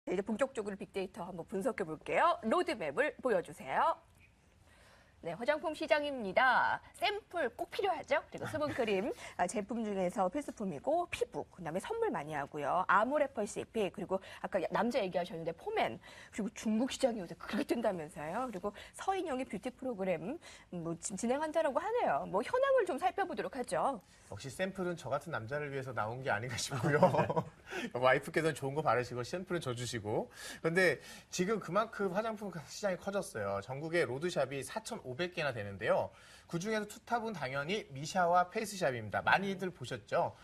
네, 이제 본격적으로 빅데이터 한번 분석해 볼게요. 로드맵을 보여주세요. 네, 화장품 시장입니다. 샘플 꼭 필요하죠? 그리고 수분크림 제품 중에서 필수품이고 피부, 그다음에 선물 많이 하고요. 아모레퍼시픽, 그리고 아까 남자 얘기하셨는데 포맨, 그리고 중국 시장이 요새 그렇게 뜬다면서요. 그리고 서인영의 뷰티 프로그램 뭐 진행한다라고 하네요. 뭐 현황을 좀 살펴보도록 하죠. 역시 샘플은 저 같은 남자를 위해서 나온 게 아닌가 싶고요. 와이프께서는 좋은 거 바르시고 샘플은 줘주시고. 그런데 지금 그만큼 화장품 시장이 커졌어요. 전국에 로드샵이 4,500개나 되는데요. 그중에서 투탑은 당연히 미샤와 페이스샵입니다. 많이들 보셨죠?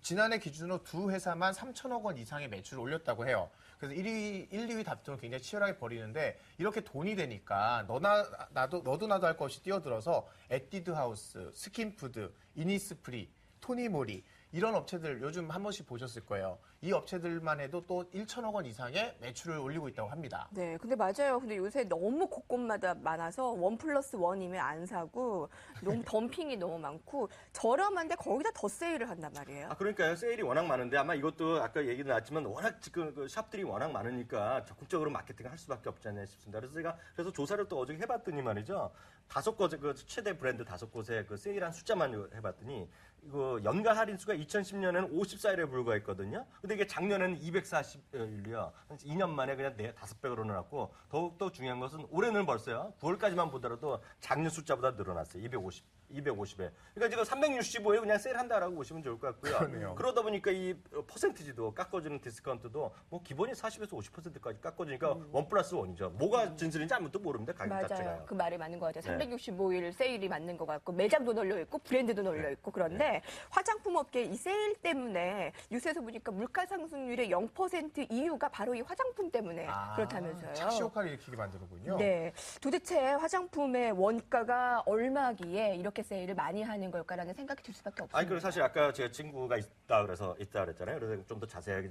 지난해 기준으로 두 회사만 3천억 원 이상의 매출을 올렸다고 해요. 그래서 1위, 2위 다툼을 굉장히 치열하게 벌이는데 이렇게 돈이 되니까 너도 나도 할 것 없이 뛰어들어서 에뛰드 하우스, 스킨푸드, 이니스프리, 토니모리 이런 업체들 요즘 한 번씩 보셨을 거예요. 이 업체들만 해도 또 1천억 원 이상의 매출을 올리고 있다고 합니다. 네, 근데 맞아요. 근데 요새 너무 곳곳마다 많아서 1+1이면 안 사고 너무 덤핑이 너무 많고 저렴한데 거기다 더 세일을 한단 말이에요. 그러니까요. 세일이 워낙 많은데 아마 이것도 아까 얘기도 나왔지만 워낙 지금 그 샵들이 워낙 많으니까 적극적으로 마케팅을 할 수밖에 없지 않나 싶습니다. 그래서 제가 저사를 또 어저께 해봤더니 말이죠. 5곳에 그 최대 브랜드 5곳에 그 세일한 숫자만 해봤더니 이거 연간 할인수가 2010년에는 54일에 불과했거든요. 근데 이게 작년에는 240일이요. 2년 만에 그냥 5배로 늘어났고 더욱더 중요한 것은 올해는 벌써요. 9월까지만 보더라도 작년 숫자보다 늘어났어요. 250에. 그러니까 지금 365에 그냥 세일한다라고 보시면 좋을 것 같고요. 그러네요. 그러다 보니까 이 퍼센티지도 깎아주는 디스카운트도 뭐 기본이 40에서 50%까지 깎아주니까 1+1이죠. 뭐가 진실인지 아무것도 모릅니다. 가격 맞아요. 자체가요. 그 말이 맞는 것 같아요. 네. 365일 세일이 맞는 것 같고 매장도 널려 있고 브랜드도 널려 있고 그런데 화장품 업계 이 세일 때문에 뉴스에서 보니까 물가 상승률의 0% 이유가 바로 이 화장품 때문에 그렇다면서요. 착시 효과를 일으키게 만드는군요. 네. 도대체 화장품의 원가가 얼마기에 이렇게 세일을 많이 하는 걸까라는 생각이 들 수밖에 없습니다. 아니, 그리고 사실 아까 제가 친구가 있다 그랬잖아요. 그래서 좀 더 자세하게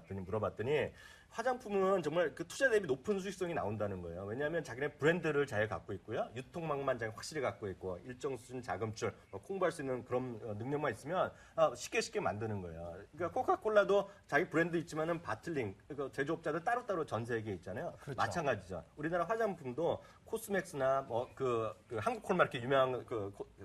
물어봤더니 화장품은 정말 그 투자 대비 높은 수익성이 나온다는 거예요. 왜냐하면 자기네 브랜드를 잘 갖고 있고요. 유통망만 잘 확실히 갖고 있고 일정 수준 자금줄 공부할 수 있는 그런 능력만 있으면 쉽게 만드는 거예요. 그러니까 코카콜라도 자기 브랜드 있지만은 바틀링 그러니까 제조업자들 따로따로 전 세계에 있잖아요. 그렇죠. 마찬가지죠. 우리나라 화장품도 코스맥스나 뭐 그 한국콜마 이렇게 유명한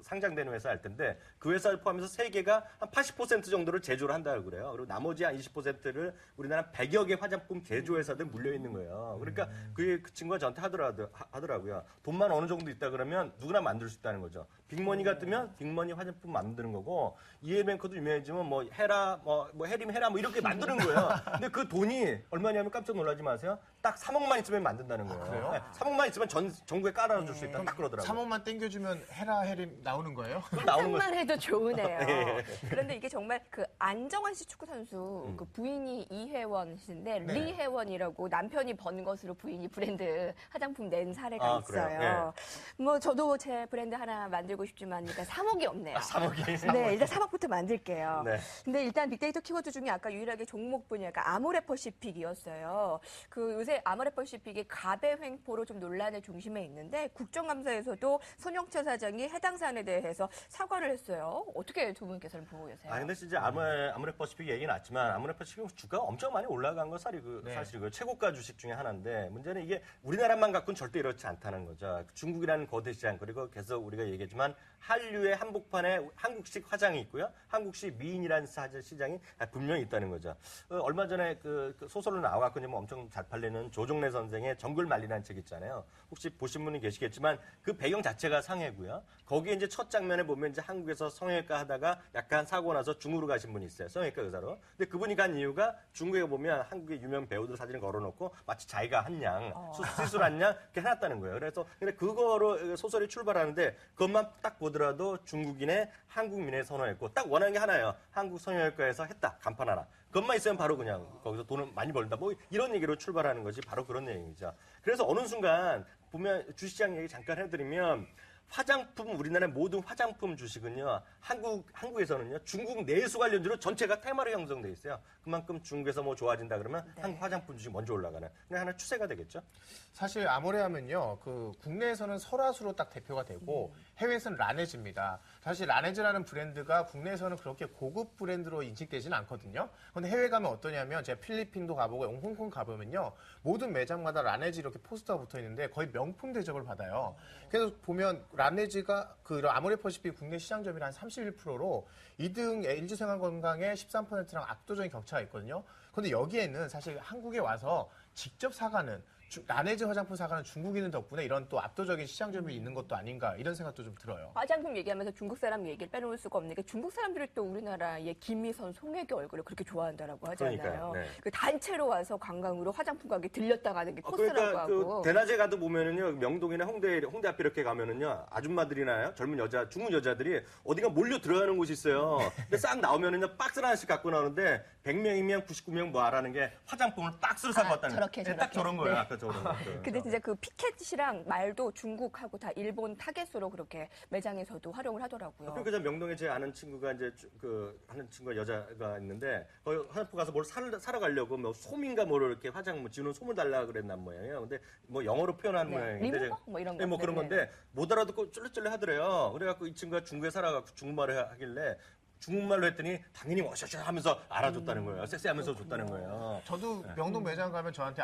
상장되는 회사 할 텐데 그 회사를 포함해서 세계가 한 80% 정도를 제조를 한다고 그래요. 그리고 나머지 한 20%를 우리나라 100여 개 화장품 제조회사들 물려 있는 거예요. 그러니까 그 친구가 저한테 하더라고요. 돈만 어느 정도 있다 그러면 누구나 만들 수 있다는 거죠. 빅머니가 뜨면 빅머니 화장품 만드는 거고 이에벤커도 유명해지면 뭐 헤라 뭐 해림 헤라 뭐 이렇게 만드는 거예요. 근데 그 돈이 얼마냐면 깜짝 놀라지 마세요. 딱 3억만 있으면 만든다는 거예요. 그래요? 네, 3억만 있으면 전국에 깔아줄 수 있다. 딱 그러더라고요. 3억만 땡겨주면 헤라 헤림 나오는 거예요? 나오는 상상만 해도 좋으네요. 그런데 이게 정말 그 안정환 씨 축구 선수 그 부인이 이혜원 씨인데 네. 리혜원이라고 남편이 번 것으로 부인이 브랜드 화장품 낸 사례가 그래요? 있어요. 뭐 저도 제 브랜드 하나 만들고 싶지만 일단 3억이 없네요. 3억이. 네, 일단 3억부터 만들게요. 네. 근데 일단 빅데이터 키워드 중에 아까 유일하게 종목 분야가 아모레퍼시픽이었어요. 그 요새 아모레퍼시픽이 가배 횡포로 좀 논란의 중심에 있는데 국정감사에서도 손영철 사장이 해당 사안에 대해서 사과를 했어요. 어떻게 두 분께서는 보고 계세요? 근데 진짜 아모레퍼시픽 얘기 났지만 아모레퍼시픽 주가가 엄청 많이 올라간 건 사실이고요. 최고가 주식 중에 하나인데 문제는 이게 우리나라만 갖고는 절대 이렇지 않다는 거죠. 중국이라는 거대 시장 그리고 계속 우리가 얘기했지만 한류의 한복판에 한국식 화장이 있고요. 한국식 미인이라는 시장이 분명히 있다는 거죠. 얼마 전에 그 소설로 나와갖고 뭐 엄청 잘 팔리는 조종래 선생의 정글만리라는 책 있잖아요. 혹시 보신 분이 계시겠지만 그 배경 자체가 상해고요. 거기에 이제 첫 장면에 보면 이제 한국에서 성형외과 하다가 약간 사고 나서 중국으로 가신 분이 있어요. 성형외과 의사로. 근데 그분이 간 이유가 중국에 보면 한국의 유명 배우들 사진을 걸어놓고 마치 자기가 한 양, 수술한 양 이렇게 해놨다는 거예요. 그래서 근데 그거로 소설이 출발하는데 그것만 딱 보더라도 중국인의 한국민의 선호했고 딱 원하는 게 하나예요. 한국 성형외과에서 했다. 간판 하나. 그것만 있으면 바로 그냥 거기서 돈을 많이 벌다. 뭐 이런 얘기로 출발하는 것이 바로 그런 내용이죠. 그래서 어느 순간 보면 주시장 얘기 잠깐 해드리면 화장품 우리나라의 모든 화장품 주식은요 한국에서는요 중국 내수 관련주로 전체가 테마로 형성돼 있어요. 그만큼 중국에서 뭐 좋아진다 그러면 한국 화장품 주식 먼저 올라가는 그게 하나 추세가 되겠죠. 사실 아모레하면요, 그 국내에서는 설화수로 딱 대표가 되고 해외에서는 라네즈입니다. 사실 라네즈라는 브랜드가 국내에서는 그렇게 고급 브랜드로 인식되지는 않거든요. 근데 해외 가면 어떠냐면 제가 필리핀도 가보고 홍콩 가보면요, 모든 매장마다 라네즈 이렇게 포스터가 붙어 있는데 거의 명품 대접을 받아요. 그래서 보면 라네즈가 그 아모레퍼시픽 국내 시장 점유율 한 31%로 2등 LG생활건강의 13%랑 압도적인 격차가 있거든요. 근데 여기에는 사실 한국에 와서 직접 사가는 라네즈 화장품 사가는 중국인들 덕분에 이런 또 압도적인 시장 점유율이 있는 것도 아닌가 이런 생각도 좀 들어요. 화장품 얘기하면서 중국 사람 얘기를 빼놓을 수가 없는 게 중국 사람들이 또 우리나라의 김미선, 송혜교 얼굴을 그렇게 좋아한다라고 하잖아요. 그러니까요. 네. 그 단체로 와서 관광으로 화장품 가게 들렸다 가는 게 코스라고 그러니까 하고. 그 대낮에 가도 보면은요 명동이나 홍대 앞에 이렇게 가면은요 아줌마들이나요 젊은 여자 중국 여자들이 어디가 몰려 들어가는 곳이 있어요. 근데 싹 나오면은요 박스 하나씩 갖고 나오는데 100명이면 99명 뭐 하라는 게 화장품을 박스로 사고 왔다는 저렇게, 네, 딱 저렇게. 저런 거예요. 네. 아까 저런 거. 근데 진짜 그 피켓이랑 말도 중국하고 다 일본 타겟으로 그렇게 매장에서도 활용을 하더라고요. 그리고 저 명동에 제 아는 친구가 이제 아는 친구가 여자가 있는데 거기 화장품 가서 뭘 사러 가려고 뭐 솜인가 뭐를 이렇게 화장 지우는 솜을 달라 그랬단 모양이에요. 근데 뭐 영어로 표현한 네. 모양인데 리무버? 뭐 이런 거. 네, 뭐 그런 네, 건데 못 알아듣고 쫄래쫄래 하더래요. 그래갖고 이 친구가 중국에 살아갖고 중국말을 하길래 중국말로 했더니 당연히 워셔셔 하면서 알아줬다는 거예요. 쎄쎄하면서 줬다는 거예요. 저도 명동 매장 가면 저한테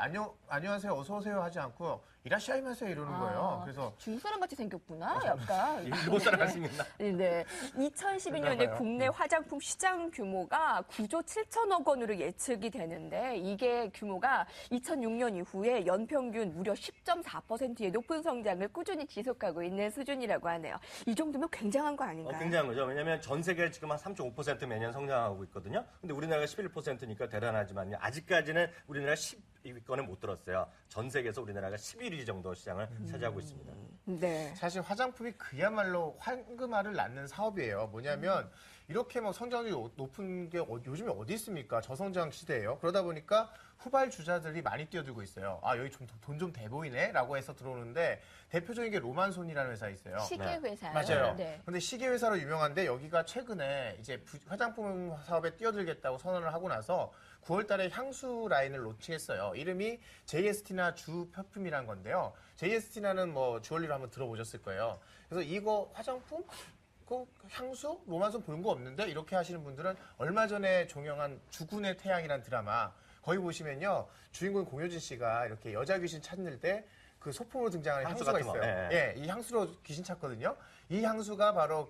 안녕하세요, 어서 오세요 하지 않고 이라시아이마세 이러는 거예요. 그래서 중국 사람 같이 생겼구나, 약간. 일본 사람 같이 생겼나? 네. 2012년에 국내 화장품 시장 규모가 9조 7천억 원으로 예측이 되는데 이게 규모가 2006년 이후에 연평균 무려 10.4%의 높은 성장을 꾸준히 지속하고 있는 수준이라고 하네요. 이 정도면 굉장한 거 아닌가요? 굉장한 거죠. 왜냐하면 전 세계 지금 한 3.5% 매년 성장하고 있거든요. 근데 우리나라가 11%니까 대단하지만요. 아직까지는 우리나라 10위권에 못 들었어요. 전 세계에서 우리나라가 11위 정도 시장을 차지하고 있습니다. 네. 사실 화장품이 그야말로 황금알을 낳는 사업이에요. 뭐냐면 이렇게 뭐 성장률이 높은 게 요즘에 어디 있습니까? 저성장 시대예요. 그러다 보니까 후발주자들이 많이 뛰어들고 있어요. 아, 여기 좀 돈 좀 돼 보이네? 라고 해서 들어오는데 대표적인 게 로만손이라는 회사 있어요. 시계 회사. 맞아요. 네. 근데 시계 회사로 유명한데 여기가 최근에 이제 화장품 사업에 뛰어들겠다고 선언을 하고 나서 9월 달에 향수 라인을 론칭했어요. 이름이 JST나 주 퍼퓸이란 건데요. JST나는 뭐 주얼리로 한번 들어보셨을 거예요. 그래서 이거 화장품? 그 향수? 로만손 본 거 없는데? 이렇게 하시는 분들은 얼마 전에 종영한 주군의 태양이란 드라마 거기 보시면요. 주인공 공효진 씨가 이렇게 여자 귀신 찾을 때 그 소품으로 등장하는 향수 향수가 같은 거. 있어요. 예. 이 향수로 귀신 찾거든요. 이 향수가 바로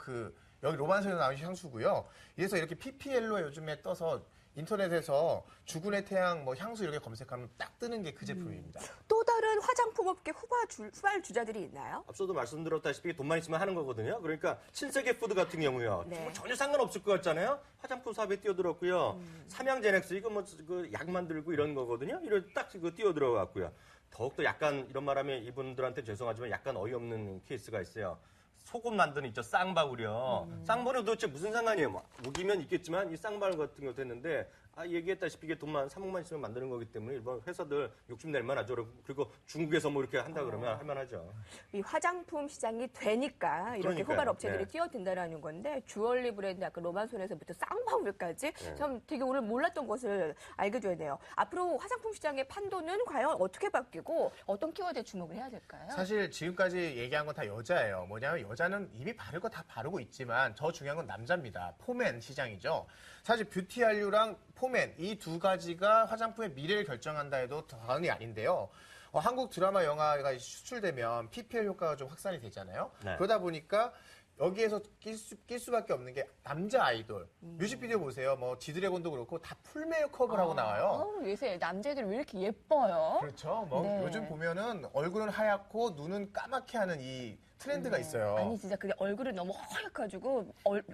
여기 로만선에서 나온 향수고요. 그래서 이렇게 PPL로 요즘에 떠서 인터넷에서 주군의 태양 뭐 향수 이렇게 검색하면 딱 뜨는 게 그 제품입니다. 또 다른 화장품 업계 후발주자들이 있나요? 앞서도 말씀드렸다시피 돈만 있으면 하는 거거든요. 그러니까 신세계 푸드 같은 경우요. 네. 뭐 전혀 상관없을 것 같잖아요. 화장품 사업에 뛰어들었고요. 삼양제넥스 이거 뭐 그 약 만들고 이런 거거든요. 이런 딱 뛰어들어갔고요. 더욱더 약간 이런 말하면 이분들한테 죄송하지만 약간 어이없는 케이스가 있어요. 소금 만드는 있죠. 쌍바구려. 쌍바구려 도대체 무슨 상관이에요? 뭐, 무기면 있겠지만 이 쌍바구 같은 것도 했는데 얘기했다시피 이게 돈만 3억만 있으면 만드는 거기 때문에 일본 회사들 욕심낼 만하죠. 그리고 중국에서 뭐 이렇게 한다 그러면 할 만하죠. 이 화장품 시장이 되니까 이렇게 그러니까요. 후발 업체들이 네. 뛰어든다라는 건데 주얼리 브랜드 아까 로만손에서부터 쌍바울까지 네. 참 되게 오늘 몰랐던 것을 알게 되네요. 앞으로 화장품 시장의 판도는 과연 어떻게 바뀌고 어떤 키워드에 주목을 해야 될까요? 사실 지금까지 얘기한 건 다 여자예요. 뭐냐면 여자는 이미 바를 거 다 바르고 있지만 더 중요한 건 남자입니다. 포맨 시장이죠. 사실 뷰티 한류랑 포맨 이 두 가지가 화장품의 미래를 결정한다 해도 과언이 아닌데요. 한국 드라마 영화가 수출되면 PPL 효과가 좀 확산이 되잖아요. 네. 그러다 보니까 여기에서 낄 수밖에 없는 게 남자 아이돌. 뮤직비디오 보세요. 뭐 지드래곤도 그렇고 다 풀 메이크업을 하고 나와요. 요새 남자애들 왜 이렇게 예뻐요? 그렇죠. 뭐 네. 요즘 보면은 얼굴은 하얗고 눈은 까맣게 하는 이 트렌드가 있어요. 아니 진짜 근데 얼굴은 너무 허옇가지고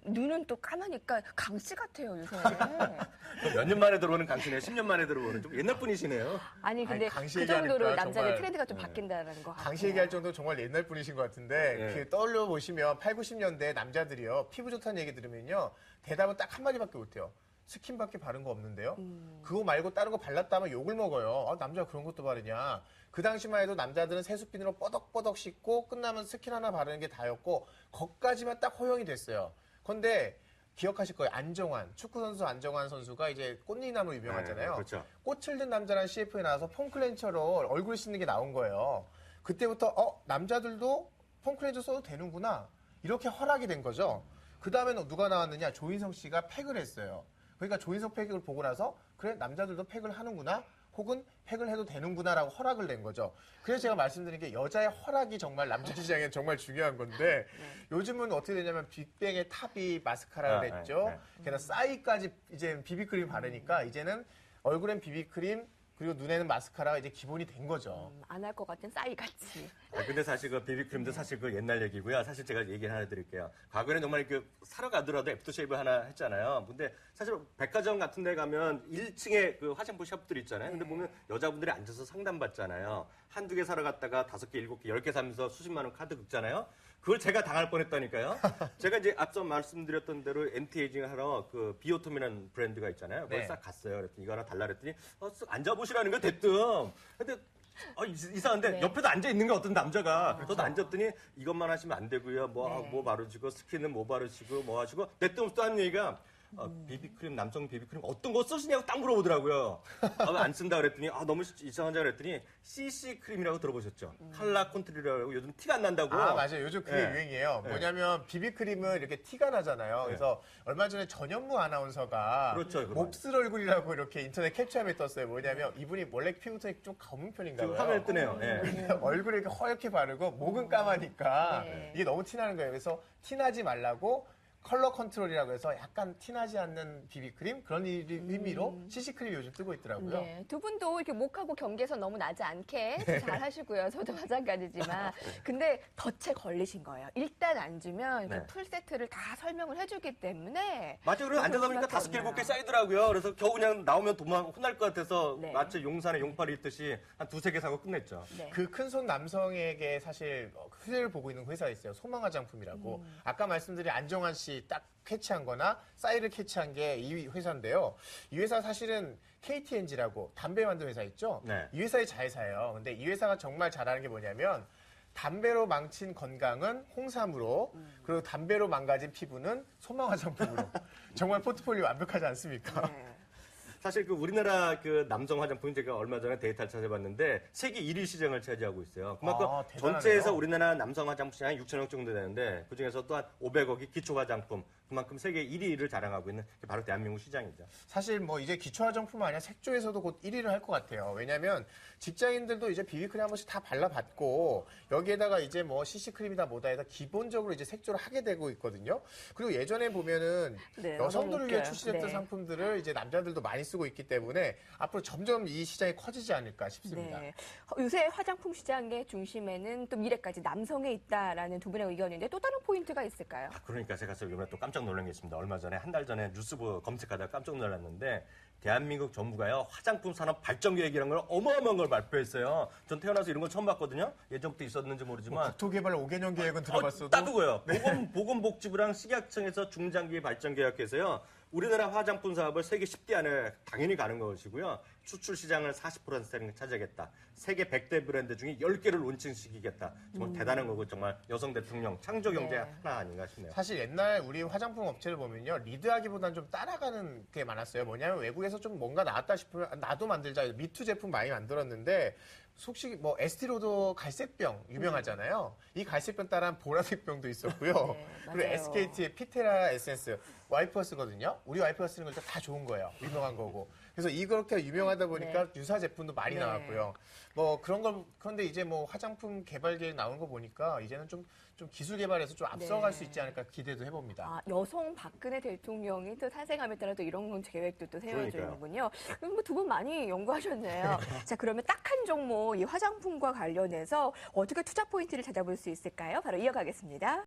눈은 또 까마니까 강씨 같아요 요새. 몇 년 만에 들어오는 강신이에요. 10년 만에 들어오는 좀 옛날 분이시네요. 아니 근데 강씨 그 정도로 얘기하니까 남자들 정말, 트렌드가 좀 바뀐다는 거 같아요. 강시 얘기할 정도로 정말 옛날 분이신 것 같은데 네. 그 떠올려 보시면 8, 90년대 남자들이요 피부 좋다는 얘기 들으면요 대답은 딱 한마디밖에 못해요. 스킨밖에 바른 거 없는데요. 그거 말고 다른 거 발랐다 하면 욕을 먹어요. 아, 남자가 그런 것도 바르냐. 그 당시만 해도 남자들은 세수비누로 뻐덕뻐덕 씻고 끝나면 스킨 하나 바르는 게 다였고 거기까지만 딱 허용이 됐어요. 근데 기억하실 거예요. 안정환, 축구선수 안정환 선수가 이제 꽃잎나무로 유명하잖아요. 네, 그렇죠. 꽃을 든 남자라는 CF에 나와서 폼클렌처럼 얼굴 씻는 게 나온 거예요. 그때부터 남자들도 폼클렌저 써도 되는구나. 이렇게 허락이 된 거죠. 그 다음에는 누가 나왔느냐. 조인성 씨가 팩을 했어요. 그러니까 조인성 팩을 보고 나서 그래 남자들도 팩을 하는구나. 혹은 팩을 해도 되는구나라고 허락을 낸 거죠. 그래서 제가 말씀드린 게 여자의 허락이 정말 남자 시장에 정말 중요한 건데 요즘은 어떻게 되냐면 빅뱅의 탑이 마스카라를 했죠. 게다가 싸이까지 이제 비비크림 바르니까 이제는 얼굴엔 비비크림 그리고 눈에는 마스카라가 이제 기본이 된 거죠. 안 할 것 같은 싸이같이. 근데 사실 그 비비크림도 사실 그 옛날 얘기고요. 사실 제가 얘기 하나 드릴게요. 과거에는 정말 그 사러 가더라도 애프터쉐이브 하나 했잖아요. 근데 사실 백화점 같은 데 가면 1층에 그 화장품 샵들 있잖아요. 근데 보면 여자분들이 앉아서 상담받잖아요. 한두 개 사러 갔다가 5개, 7개, 10개 사면서 수십만 원 카드 긁잖아요. 그걸 제가 당할 뻔했다니까요. 제가 이제 앞서 말씀드렸던 대로 엔티에이징 하러 그 비오톰이라는 브랜드가 있잖아요. 그걸 네. 싹 갔어요. 그랬더니 이거 하나 달라 그랬더니 쓱 앉아보시라는 거 대뜸. 근데 이상한데 네. 옆에도 앉아 있는 게 어떤 남자가 저도 앉았더니 이것만 하시면 안 되고요. 뭐 바르시고 스킨은 뭐 바르시고 뭐 하시고 내뜸없이 또 하는 얘기가 비비크림 남성 비비크림 어떤 거 쓰시냐고 딱 물어보더라고요. 안 쓴다 그랬더니 너무 이상하자 그랬더니 CC 크림이라고 들어보셨죠? 칼라 콘트리라고 요즘 티가 안 난다고. 맞아요. 요즘 그게 네. 유행이에요. 네. 뭐냐면 비비크림은 이렇게 티가 나잖아요. 그래서 얼마 전에 전현무 아나운서가 그렇죠, 그거. 몹쓸 얼굴이라고 이렇게 인터넷 캡처함에 떴어요. 뭐냐면 이분이 원래 피부톤이 좀 검은 편인가 지금 봐요. 화면에 뜨네요. 예. 얼굴이 이렇게 허옇게 바르고 목은 까마니까 네. 이게 너무 티나는 거예요. 그래서 티나지 말라고 컬러 컨트롤이라고 해서 약간 티나지 않는 비비크림 그런 의미로 CC크림이 요즘 뜨고 있더라고요. 네, 두 분도 이렇게 목하고 경계선 너무 나지 않게 잘 하시고요. 저도 마찬가지지만. 근데 덫에 걸리신 거예요. 일단 앉으면 네. 풀 세트를 다 설명을 해주기 때문에. 맞죠. 그래서 앉아서 보니까 5개, 7개 쌓이더라고요. 그래서 겨우 그냥 나오면 혼날 것 같아서 네. 마치 용산에 용팔이 있듯이 한 2-3개 사고 끝냈죠. 네. 그 큰 손 남성에게 사실 후회를 보고 있는 회사가 있어요. 소망화장품이라고. 아까 말씀드린 안정환 씨 딱 캐치한 거나 싸이를 캐치한 게 이 회사인데요. 이 회사 사실은 KTNG라고 담배 만드는 회사 있죠? 네. 이 회사의 자회사예요. 근데 이 회사가 정말 잘하는 게 뭐냐면 담배로 망친 건강은 홍삼으로 그리고 담배로 망가진 피부는 소망화장품으로 정말 포트폴리오 완벽하지 않습니까? 네. 사실 그 우리나라 그 남성 화장품 제가 얼마 전에 데이터를 찾아봤는데 세계 1위 시장을 차지하고 있어요. 그만큼 대단하네요. 전체에서 우리나라 남성 화장품 시장이 6천억 정도 되는데 그 중에서 또한 500억이 기초 화장품. 그만큼 세계 1위를 자랑하고 있는 게 바로 대한민국 시장이죠. 사실 뭐 이제 기초화장품 아니라 색조에서도 곧 1위를 할 것 같아요. 왜냐하면 직장인들도 이제 비비크림 한 번씩 다 발라봤고 여기에다가 이제 뭐 CC크림이다 뭐다 해서 기본적으로 이제 색조를 하게 되고 있거든요. 그리고 예전에 보면은 네, 여성들을 너무 위해 웃겨요. 출시했던 네. 상품들을 이제 남자들도 많이 쓰고 있기 때문에 앞으로 점점 이 시장이 커지지 않을까 싶습니다. 네. 요새 화장품 시장의 중심에는 또 미래까지 남성에 있다라는 두 분의 의견인데 또 다른 포인트가 있을까요? 그러니까 제가 이번에 또 깜짝 놀란 게 있습니다. 얼마 전에 한 달 전에 뉴스 검색하다가 깜짝 놀랐는데 대한민국 정부가요 화장품 산업 발전 계획이라는 걸 어마어마한 걸 발표했어요. 전 태어나서 이런 걸 처음 봤거든요. 예전부터 있었는지 모르지만 국토개발 5개년 계획은 들어봤어도 딱 그거예요. 보건복지부랑 식약청에서 중장기 발전 계획해서요. 우리나라 화장품 사업을 세계 10대 안에 당연히 가는 것이고요. 수출 시장을 40% 차지하겠다. 세계 100대 브랜드 중에 10개를 론칭시키겠다. 정말 대단한 거고 정말 여성 대통령 창조 경제 네. 하나 아닌가 싶네요. 사실 옛날 우리 화장품 업체를 보면요. 리드하기보다는 좀 따라가는 게 많았어요. 뭐냐면 외국에서 좀 뭔가 나왔다 싶으면 나도 만들자. 미투 제품 많이 만들었는데 속시 뭐 에스티로더 갈색병 유명하잖아요. 이 갈색병 따라한 보라색 병도 있었고요. 네, 그리고 맞아요. SKT의 피테라 에센스 와이프가 쓰거든요. 우리 와이프가 쓰는 걸 다 좋은 거예요. 유명한 거고. 그래서 이렇게 유명하다 보니까 유사 제품도 많이 네. 나왔고요. 뭐 그런데 이제 뭐 화장품 개발 계획 나오는 거 보니까 이제는 좀 기술 개발에서 좀 앞서갈 네. 수 있지 않을까 기대도 해봅니다. 여성 박근혜 대통령이 또 탄생함에 따라 또 이런 계획도 또 그러니까요. 세워지는군요. 두 분 많이 연구하셨네요. 자, 그러면 딱 한 종목 이 화장품과 관련해서 어떻게 투자 포인트를 찾아볼 수 있을까요? 바로 이어가겠습니다.